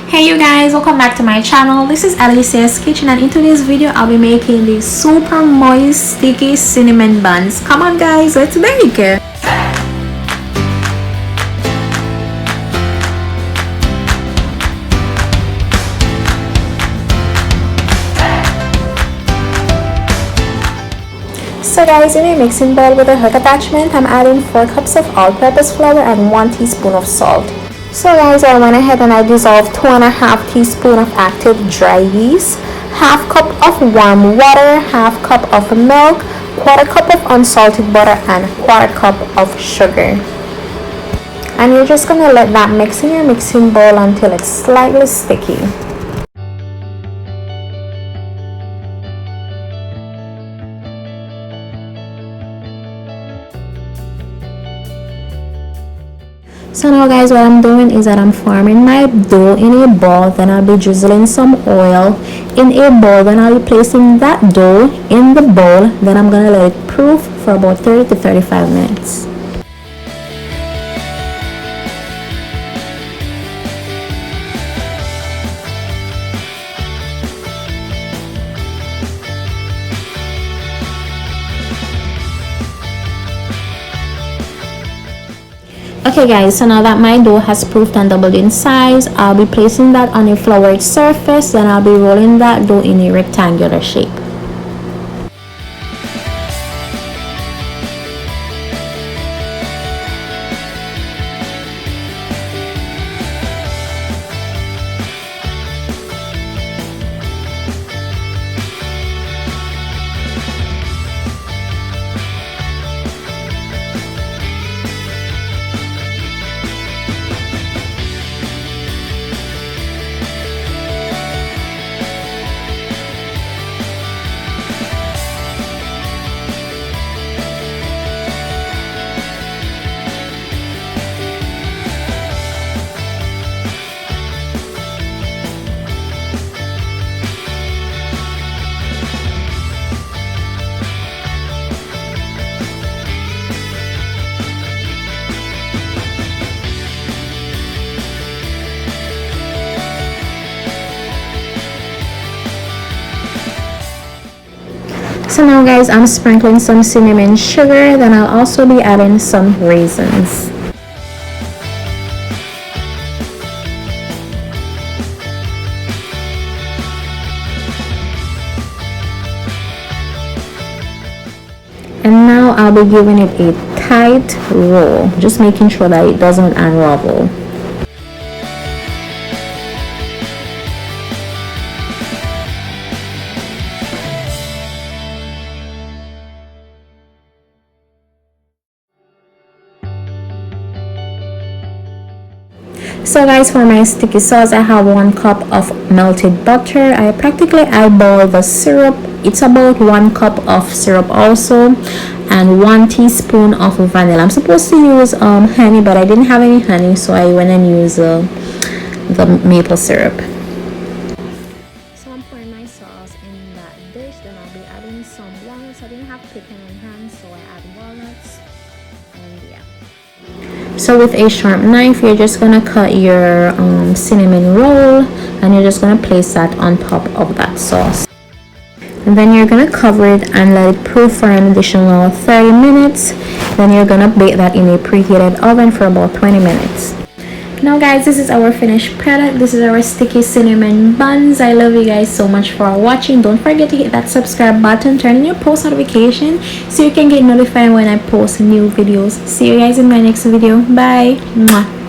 Hey you guys, welcome back to my channel. This is Alicia's Kitchen, and in today's video I'll be making these super moist sticky cinnamon buns. Come on guys, let's bake it. So guys, in a mixing bowl with a hook attachment, I'm adding 4 cups of all-purpose flour and 1 teaspoon of salt. So guys, I went ahead and I dissolved 2.5 teaspoons of active dry yeast, half cup of warm water, half cup of milk, quarter cup of unsalted butter, and quarter cup of sugar. And you're just gonna let that mix in your mixing bowl until it's slightly sticky. So now guys, what I'm doing is that I'm forming my dough in a bowl, then I'll be drizzling some oil in a bowl, then I'll be placing that dough in the bowl, then I'm gonna let it proof for about 30 to 35 minutes. Okay guys, so now that my dough has proofed and doubled in size, I'll be placing that on a floured surface, then I'll be rolling that dough in a rectangular shape. So now guys, I'm sprinkling some cinnamon sugar, then I'll also be adding some raisins. And now I'll be giving it a tight roll, just making sure that it doesn't unravel. So guys, for my sticky sauce, I have 1 cup of melted butter. I practically eyeball the syrup. It's about 1 cup of syrup also, and 1 teaspoon of vanilla. I'm supposed to use honey, but I didn't have any honey, so I went and used the maple syrup. So I'm pouring my sauce in that dish, then I'll be adding some walnuts. I didn't have pecan on hand, so I add walnuts, and yeah. So with a sharp knife, you're just gonna cut your cinnamon roll, and you're just gonna place that on top of that sauce. And then you're gonna cover it and let it proof for an additional 30 minutes. Then you're gonna bake that in a preheated oven for about 20 minutes. Now guys, this is our finished product. This is our sticky cinnamon buns. I love you guys so much for watching. Don't forget to hit that subscribe button, turn on your post notification so you can get notified when I post new videos. See you guys in my next video. Bye. Mwah.